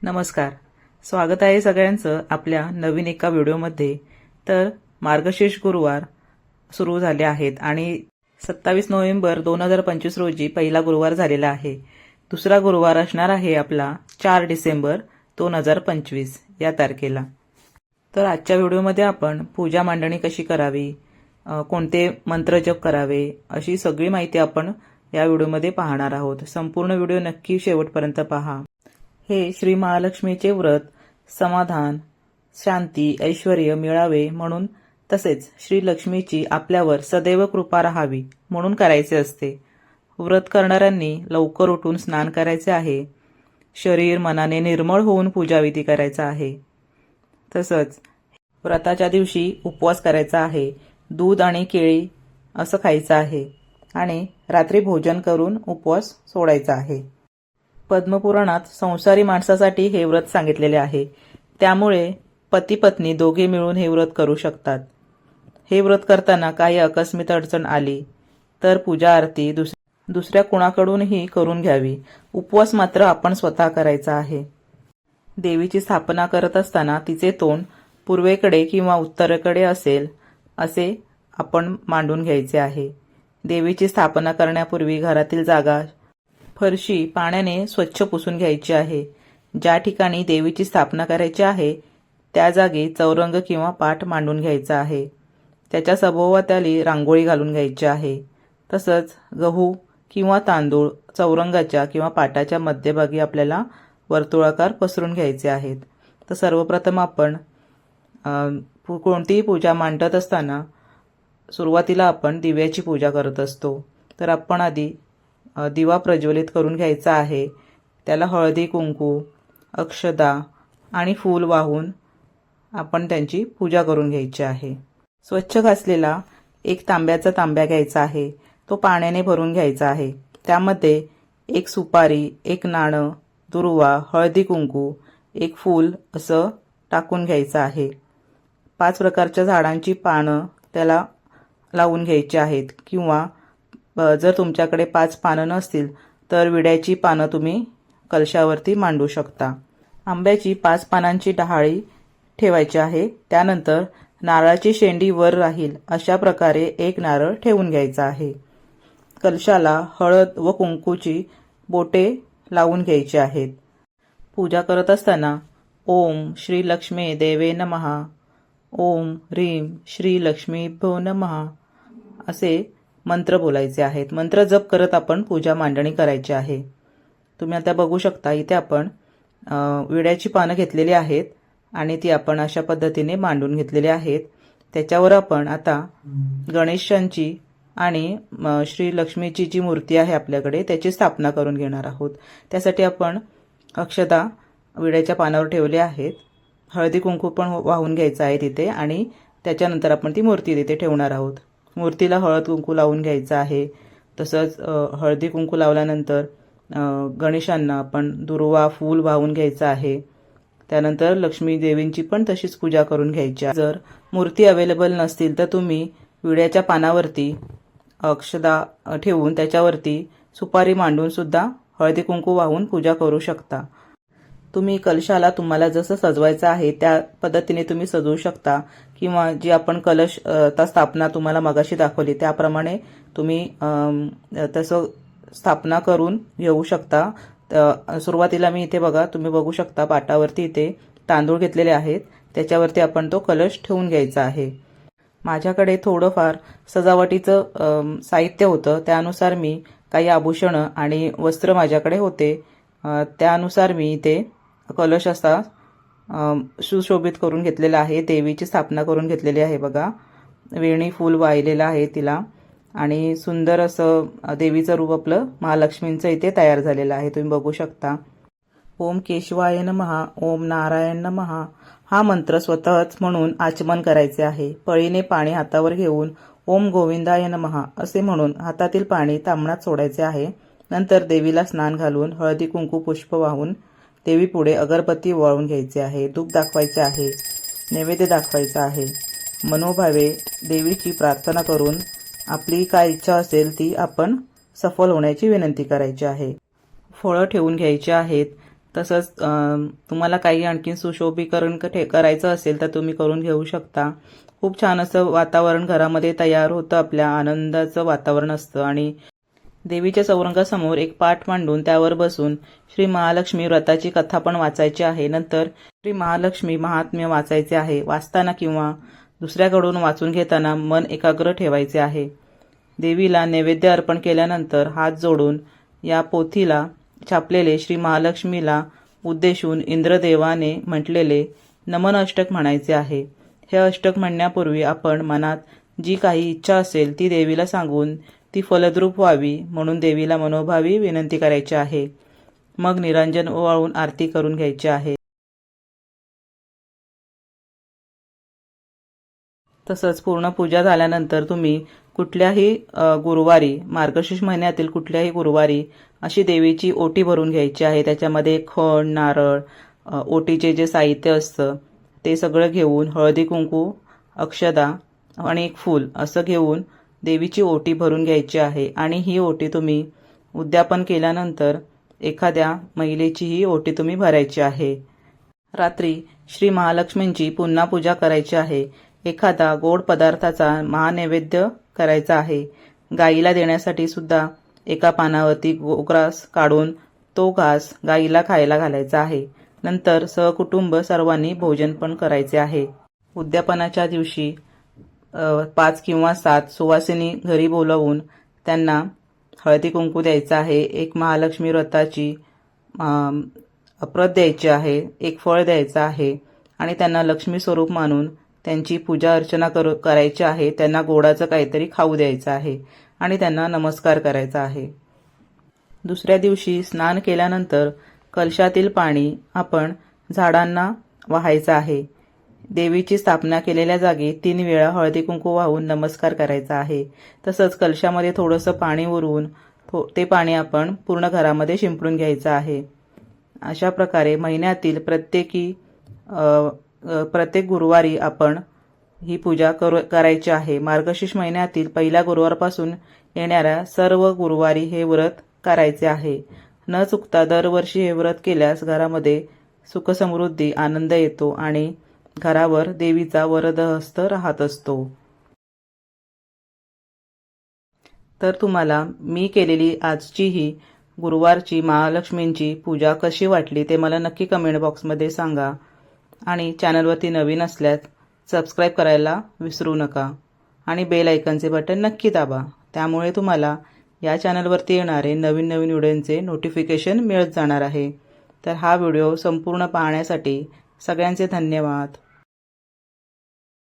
नमस्कार. स्वागत आहे सगळ्यांचं आपल्या नवीन एका व्हिडिओमध्ये. तर मार्गशीर्ष गुरुवार सुरू झाले आहेत आणि 27 नोव्हेंबर 2025 रोजी पहिला गुरुवार झालेला आहे. दुसरा गुरुवार असणार आहे आपला 4 डिसेंबर 2025 या तारखेला. तर आजच्या व्हिडिओमध्ये आपण पूजा मांडणी कशी करावी, कोणते मंत्र जप करावे, अशी सगळी माहिती आपण या व्हिडिओमध्ये पाहणार आहोत. संपूर्ण व्हिडिओ नक्की शेवटपर्यंत पहा. हे श्री महालक्ष्मीचे व्रत समाधान, शांती, ऐश्वर्य मिळावे म्हणून, तसेच श्री लक्ष्मीची आपल्यावर सदैव कृपा राहावी म्हणून करायचे असते. व्रत करणाऱ्यांनी लवकर उठून स्नान करायचे आहे. शरीर मनाने निर्मळ होऊन पूजाविधी करायचा आहे. तसंच व्रताच्या दिवशी उपवास करायचा आहे. दूध आणि केळी असं खायचं आहे आणि रात्री भोजन करून उपवास सोडायचा आहे. पद्मपुराणात संसारी माणसासाठी हे व्रत सांगितलेले आहे. त्यामुळे पती पत्नी दोघे मिळून हे व्रत करू शकतात. हे व्रत करताना काही आकस्मिक अडचण आली तर पूजा आरती दुसऱ्या कोणाकडूनही करून घ्यावी. उपवास मात्र आपण स्वतः करायचा आहे. देवीची स्थापना करत असताना तिचे तोंड पूर्वेकडे किंवा उत्तरेकडे असेल असे आपण मांडून घ्यायचे आहे. देवीची स्थापना करण्यापूर्वी घरातील जागा, फरशी पाण्याने स्वच्छ पुसून घ्यायची आहे. ज्या ठिकाणी देवीची स्थापना करायची आहे त्या जागी चौरंग किंवा पाट मांडून घ्यायचा आहे. त्याच्या सभोवताली रांगोळी घालून घ्यायची आहे. तसंच गहू किंवा तांदूळ चौरंगाच्या किंवा पाटाच्या मध्यभागी आपल्याला वर्तुळाकार पसरून घ्यायचे आहेत. तर सर्वप्रथम आपण कोणतीही पूजा मांडत असताना सुरुवातीला आपण दिव्याची पूजा करत असतो. तर आपण आधी दिवा प्रज्वलित करून घ्यायचा आहे. त्याला हळदी कुंकू, अक्षदा आणि फूल वाहून आपण त्यांची पूजा करून घ्यायची आहे. स्वच्छ घासलेला एक तांब्याचा तांब्या घ्यायचा आहे. तो पाण्याने भरून घ्यायचा आहे. त्यामध्ये एक सुपारी, एक नाणं, दुर्वा, हळदी कुंकू, एक फूल असं टाकून घ्यायचं आहे. 5 प्रकारच्या झाडांची पानं त्याला लावून घ्यायची आहेत किंवा जर तुमच्याकडे 5 पानं नसतील तर विड्याची पानं तुम्ही कलशावरती मांडू शकता. आंब्याची 5 पानांची डहाळी ठेवायची आहे. त्यानंतर नारळाची शेंडी वर राहील अशा प्रकारे एक नारळ ठेवून घ्यायचा आहे. कलशाला हळद व कुंकूची बोटे लावून घ्यायची आहेत. पूजा करत असताना ओम श्री लक्ष्मी देवे नमः, ओम ह्रीं श्री लक्ष्मीभ्यो नमः असे मंत्र बोलायचे आहेत. मंत्र जप करत आपण पूजा मांडणी करायची आहे. तुम्ही आता बघू शकता इथे आपण विड्याची पानं घेतलेली आहेत आणि ती आपण अशा पद्धतीने मांडून घेतलेली आहेत. त्याच्यावर आपण आता गणेशांची आणि श्री लक्ष्मीची जी मूर्ती आहे आपल्याकडे त्याची स्थापना करून घेणार आहोत. त्यासाठी आपण अक्षता विड्याच्या पानावर ठेवले आहेत. हळदी कुंकू पण वाहून घ्यायचं आहे तिथे आणि त्याच्यानंतर आपण ती मूर्ती तिथे ठेवणार आहोत. मूर्तीला हळद कुंकू लावून घ्यायचं आहे. तसंच हळदी कुंकू लावल्यानंतर गणेशांना आपण दुर्वा फूल वाहून घ्यायचं आहे. त्यानंतर लक्ष्मी देवींची पण तशीच पूजा करून घ्यायची आहे. जर मूर्ती अवेलेबल नसतील तर तुम्ही विड्याच्या पानावरती अक्षदा ठेवून त्याच्यावरती सुपारी मांडून सुद्धा हळदी कुंकू वाहून पूजा करू शकता. तुम्ही कलशाला तुम्हाला जसं सजवायचं आहे त्या पद्धतीने तुम्ही सजवू शकता किंवा जी आपण कलश स्थापना तुम्हाला मगाशी दाखवली त्याप्रमाणे तुम्ही तसं स्थापना करून घेऊ शकता. सुरुवातीला मी इथे बघा तुम्ही बघू शकता पाटावरती इथे तांदूळ घेतलेले आहेत. त्याच्यावरती आपण तो कलश ठेवून घ्यायचा आहे. माझ्याकडे थोडंफार सजावटीचं साहित्य होतं. त्यानुसार मी काही आभूषणं आणि वस्त्र माझ्याकडे होते. त्यानुसार मी इथे कलश असा सुशोभित करून घेतलेला आहे. देवीची स्थापना करून घेतलेली आहे. बघा वेणी फूल वाहिलेलं आहे तिला आणि सुंदर असं देवीचं रूप आपलं महालक्ष्मींचं इथे तयार झालेलं आहे. तुम्ही बघू शकता. ओम केशवाय नमः, ओम नारायण नमः हा मंत्र स्वतःच म्हणून आचमन करायचे आहे. पळीने पाणी हातावर घेऊन ओम गोविंदाय नमः असे म्हणून हातातील पाणी तांबणात सोडायचे आहे. नंतर देवीला स्नान घालून हळदी कुंकू पुष्प वाहून देवीपुढे अगरबत्ती वाळून घ्यायचे आहे. धूप दाखवायचे आहे. नैवेद्य दाखवायचा आहे. मनोभावे देवीची प्रार्थना करून आपली काय इच्छा असेल ती आपण सफल होण्याची विनंती करायची आहे. फळं ठेवून घ्यायची आहेत. तसंच तुम्हाला काही आणखी सुशोभीकरण करायचं असेल तर तुम्ही करून घेऊ शकता. खूप छान असं वातावरण घरामध्ये तयार होतं, आपल्या आनंदाचं वातावरण असतं. आणि देवीच्या चौरंगासमोर एक पाट मांडून त्यावर बसून श्री महालक्ष्मी व्रताची कथा पण वाचायची आहे. नंतर श्री महालक्ष्मी महात्म्य वाचायचे आहे. वाचताना किंवा दुसऱ्याकडून वाचून घेताना मन एकाग्र ठेवायचे आहे. देवीला नैवेद्य अर्पण केल्यानंतर हात जोडून या पोथीला छापलेले श्री महालक्ष्मीला उद्देशून इंद्रदेवाने म्हटलेले नमन अष्टक म्हणायचे आहे. हे अष्टक म्हणण्यापूर्वी आपण मनात जी काही इच्छा असेल ती देवीला सांगून ती फलद्रूप व्हावी म्हणून देवीला मनोभावी विनंती करायची आहे. मग निरांजन ओवाळून आरती करून घ्यायची आहे. तसंच पूर्ण पूजा झाल्यानंतर तुम्ही कुठल्याही गुरुवारी, मार्गशीर्ष महिन्यातील कुठल्याही गुरुवारी अशी देवीची ओटी भरून घ्यायची आहे. त्याच्यामध्ये खण, नारळ, ओटीचे जे साहित्य असतं ते सगळं घेऊन हळदी कुंकू, अक्षदा आणि एक फूल असं घेऊन देवीची ओटी भरून घ्यायची आहे. आणि ही ओटी तुम्ही उद्यापन केल्यानंतर एखाद्या महिलेची ही ओटी तुम्ही भरायची आहे. रात्री श्री महालक्ष्मींची पुन्हा पूजा करायची आहे. एखादा गोड पदार्थाचा महानैवेद्य करायचा आहे. गाईला देण्यासाठी सुद्धा एका पानावरती गोग्रास काढून तो घास गाईला खायला घालायचा आहे. नंतर सहकुटुंब सर्वांनी भोजन पण करायचे आहे. उद्यापनाच्या दिवशी 5 किंवा 7 सुवासिनी घरी बोलावून त्यांना हळदी कुंकू द्यायचं आहे. एक महालक्ष्मी व्रताची प्रत द्यायची आहे, एक फळ द्यायचं आहे आणि त्यांना लक्ष्मी स्वरूप मानून त्यांची पूजा अर्चना करायची आहे. त्यांना गोडाचं काहीतरी खाऊ द्यायचं आहे आणि त्यांना नमस्कार करायचा आहे. दुसऱ्या दिवशी स्नान केल्यानंतर कलशातील पाणी आपण झाडांना वाहायचं आहे. देवीची स्थापना केलेल्या जागी 3 वेळा हळदी कुंकू वाहून नमस्कार करायचा आहे. तसंच कलशामध्ये थोडंसं पाणी उरवून ते पाणी आपण पूर्ण घरामध्ये शिंपडून घ्यायचं आहे. अशा प्रकारे महिन्यातील प्रत्येक गुरुवारी आपण ही पूजा करायची आहे. मार्गशीर्ष महिन्यातील पहिल्या गुरुवारपासून येणाऱ्या सर्व गुरुवारी हे व्रत करायचे आहे. न चुकता दरवर्षी हे व्रत केल्यास घरामध्ये सुखसमृद्धी, आनंद येतो आणि घरावर देवीचा वरदहस्त राहत असतो. तर तुम्हाला मी केलेली आजची ही गुरुवारची महालक्ष्मींची पूजा कशी वाटली ते मला नक्की कमेंट बॉक्समध्ये सांगा. आणि चॅनलवरती नवीन असल्यास सबस्क्राईब करायला विसरू नका आणि बेल आयकॉनचे बटन नक्की दाबा. त्यामुळे तुम्हाला या चॅनलवरती येणारे नवीन व्हिडिओचे नोटिफिकेशन मिळत जाणार आहे. तर हा व्हिडिओ संपूर्ण पाहण्यासाठी सगळ्यांचे धन्यवाद.